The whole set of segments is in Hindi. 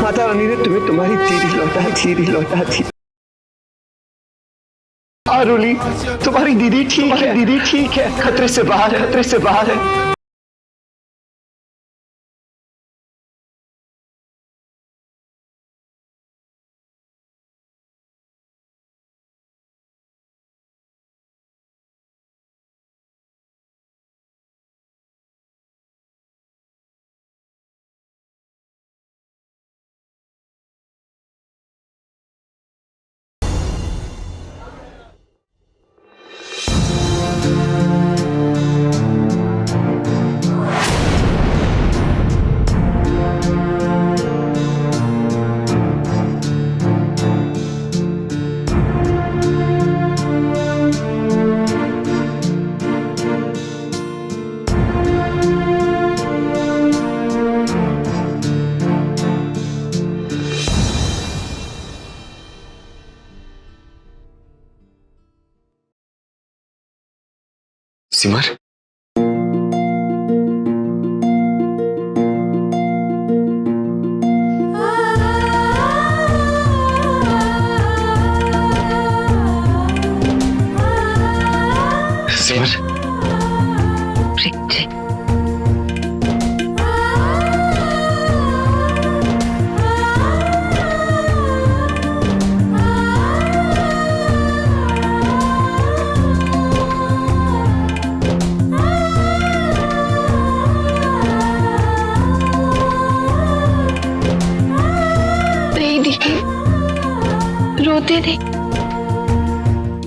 माता रानी ने तुम्हें तुम्हारी दीदी लौटा दी। आरुली, तुम्हारी दीदी ठीक है, खतरे से बाहर है। सिमर, रोते नहीं,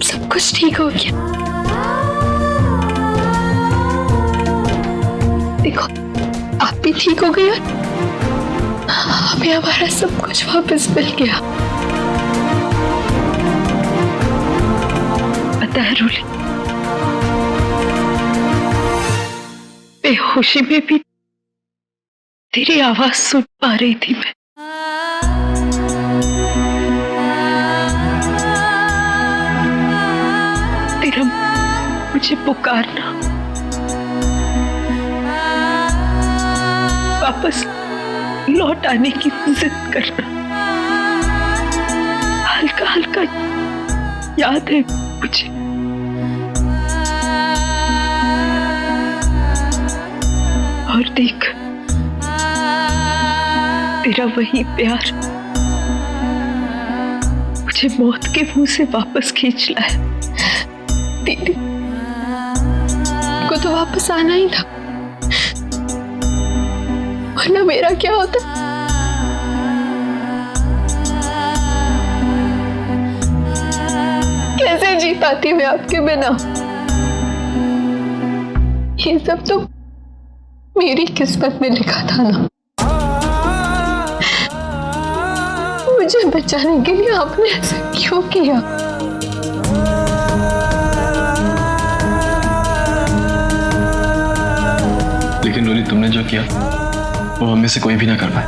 सब कुछ ठीक हो गया। देखो, आप भी ठीक हो गए और हमें हमारा सब कुछ वापस मिल गया। पता है रूली, बेहोशी में भी तेरी आवाज सुन पा रही थी मैं। तेरा मुझे पुकारना, वापस लौट आने की जिद करना, हल्का हल्का याद है मुझे। और देख, तेरा वही प्यार मुझे मौत के मुंह से वापस खींच लाया। दीदी को तो वापस आना ही था, वरना मेरा क्या होता। कैसे जी पाती मैं आपके बिना। ये सब तो मेरी किस्मत में लिखा था ना। मुझे बचाने के लिए आपने ऐसा क्यों किया? लेकिन रोनी, तुमने जो किया वो हम में से कोई भी ना कर पाए।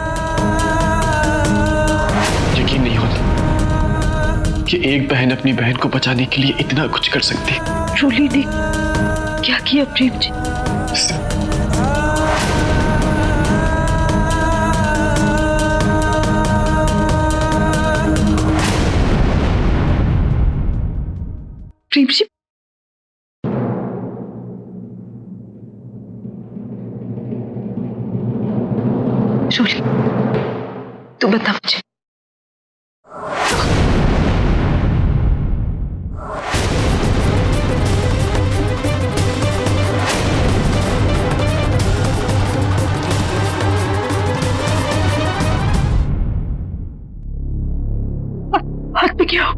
यकीन नहीं होता कि एक बहन अपनी बहन को बचाने के लिए इतना कुछ कर सकती। रोली ने क्या किया प्रेम जी? प्रेम जी, रोली, तू बता मुझे। हाथ पे क्या?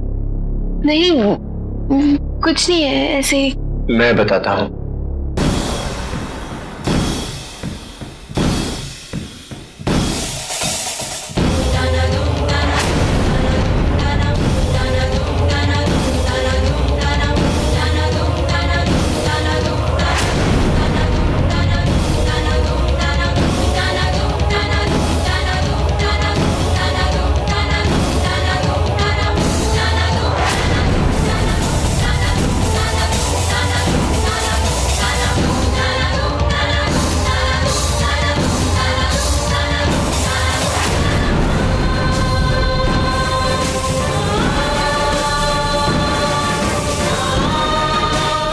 नहीं, कुछ नहीं है, ऐसे ही। मैं बताता हूँ।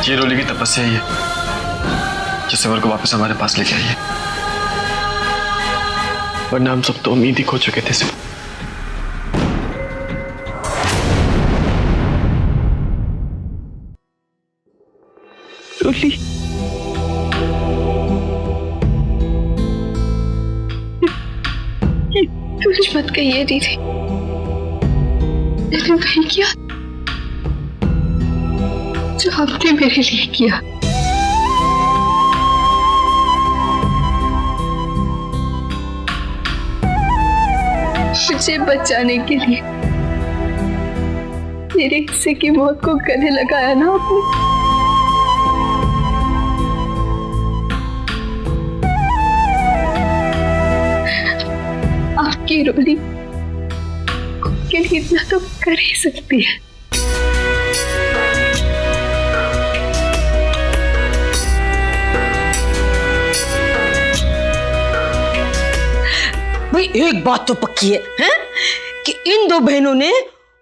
ये रोली की तपस्या ही है जो सिमर को वापस हमारे पास लेके आई है, वरना हम सब तो उम्मीद ही खो चुके थे सिमर। रोली, कुछ मत कहिए दीदी, मैंने वही किया जो आपने मेरे लिए किया। मुझे बचाने के लिए मेरे हिस्से की मौत को गले लगाया ना आपने। आपकी रोली के लिए इतना तो कर ही सकती है। भाई एक बात तो पक्की है कि इन दो बहनों ने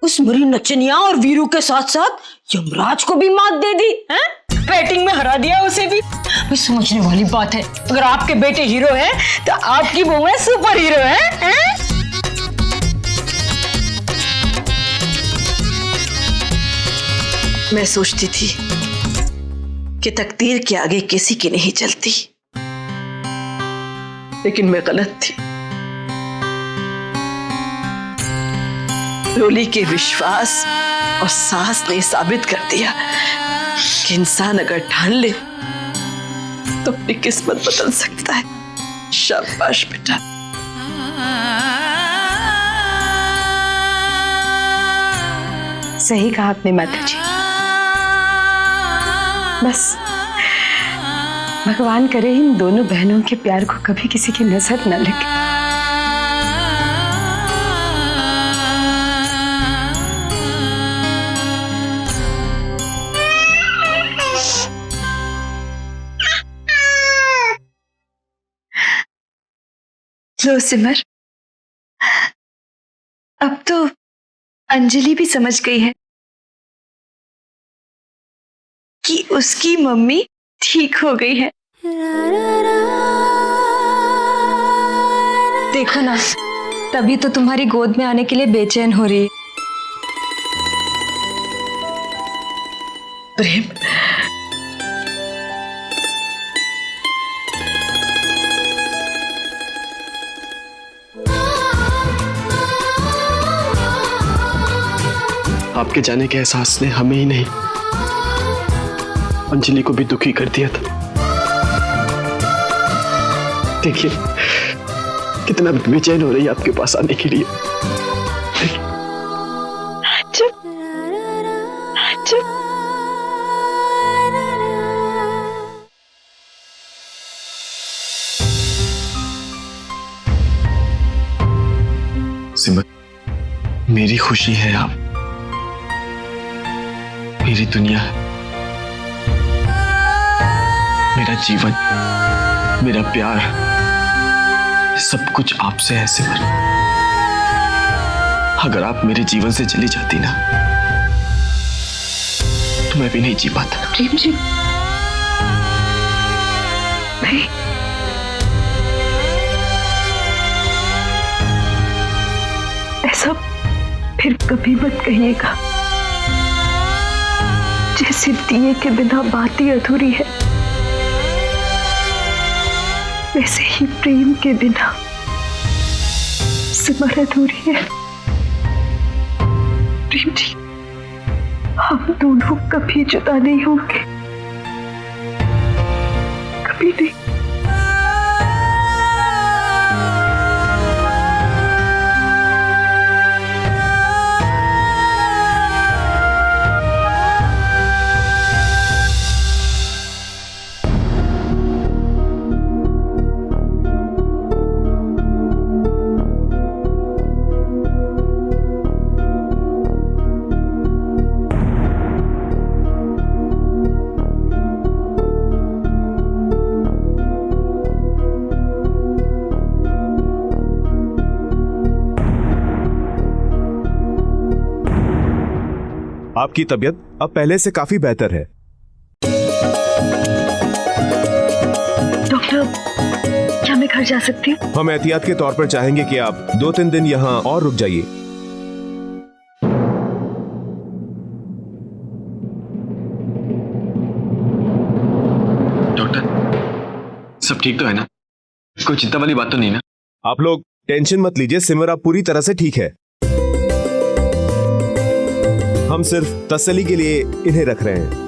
उस मरी नचनिया और वीरू के साथ साथ यमराज को भी मात दे दी है, बैटिंग में हरा दिया उसे भी। भाई समझने वाली बात है, अगर आपके बेटे हीरो हैं तो आपकी बहुएं सुपर हीरो हैं। मैं सोचती थी कि तकदीर के आगे किसी की नहीं चलती, लेकिन मैं गलत थी। रोली के विश्वास और साहस ने साबित कर दिया कि इंसान अगर ठान ले तो अपनी किस्मत बदल सकता है। शाबाश बेटा। सही कहा आपने माता जी। बस भगवान करे इन दोनों बहनों के प्यार को कभी किसी की नजर न लगे। लो सिमर, अब तो अंजलि भी समझ गई है कि उसकी मम्मी ठीक हो गई है। देखो ना, तभी तो तुम्हारी गोद में आने के लिए बेचैन हो रही है। प्रेम, आपके जाने के एहसास ने हमें ही नहीं अंजलि को भी दुखी कर दिया था। देखिए कितना बेचैन हो रही है आपके पास आने के लिए। चुप चुप। सिमर, मेरी खुशी है आप, मेरी दुनिया है, मेरा जीवन, मेरा प्यार, सब कुछ आपसे है सिमर। अगर आप मेरे जीवन से चली जाती ना तो मैं भी नहीं जी पाता। प्रेम जी, नहीं, ऐसा फिर कभी मत कहिएगा। जैसे दिए के बिना बाती अधूरी है, वैसे ही प्रेम के बिना सिमर अधूरी है। प्रेम जी, हम दोनों कभी जुदा नहीं होंगे, कभी नहीं। आपकी तबीयत अब पहले से काफी बेहतर है। डॉक्टर, क्या मैं घर जा सकती हूँ? हम एहतियात के तौर पर चाहेंगे कि आप 2-3 दिन यहाँ और रुक जाइए। डॉक्टर, सब ठीक तो है ना? कोई चिंता वाली बात तो नहीं ना? आप लोग टेंशन मत लीजिए, सिमर अब पूरी तरह से ठीक है। हम सिर्फ तसल्ली के लिए इन्हें रख रहे हैं।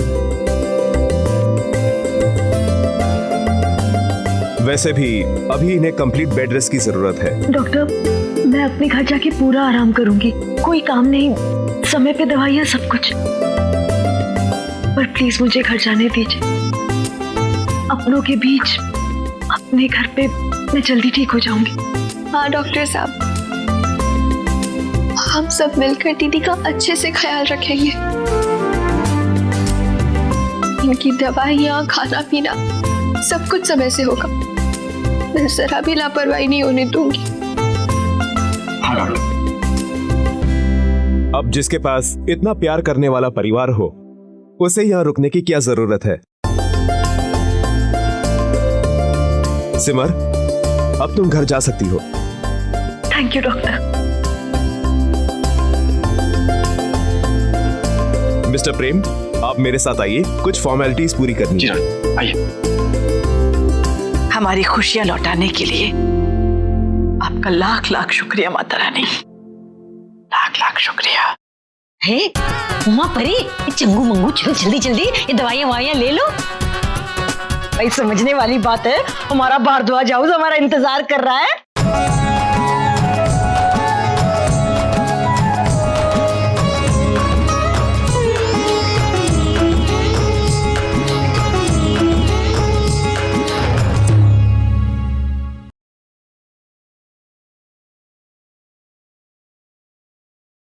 वैसे भी अभी इन्हें कंप्लीट बेड रेस्ट की जरूरत है। डॉक्टर, मैं अपने घर जाके पूरा आराम करूंगी, कोई काम नहीं, समय पे दवाइयाँ सब कुछ, पर प्लीज मुझे घर जाने दीजिए। अपनों के बीच अपने घर पे मैं जल्दी ठीक हो जाऊंगी। हाँ डॉक्टर साहब, हम सब मिलकर दीदी का अच्छे से ख्याल रखेंगे। इनकी दवाइयाँ, खाना पीना सब कुछ समय से होगा। मैं जरा भी लापरवाही नहीं होने दूंगी। हाँ डॉक्टर। अब जिसके पास इतना प्यार करने वाला परिवार हो, उसे यहाँ रुकने की क्या जरूरत है? सिमर, अब तुम घर जा सकती हो। Thank you doctor. मिस्टर प्रेम, आप मेरे साथ आइए, कुछ फॉर्मेलिटीज पूरी करनी जी है। डॉक्टर, आइए। हमारी खुशियां लौटाने के लिए आपका लाख लाख शुक्रिया माता रानी, लाख लाख शुक्रिया। हे उमा परी, ये चंगू मंगू चलो जल्दी जल्दी ये दवाइयाँ वाइयाँ ले लो। भाई समझने वाली बात है, हमारा भारद्वाज हाउस हमारा इंतजार कर रहा है।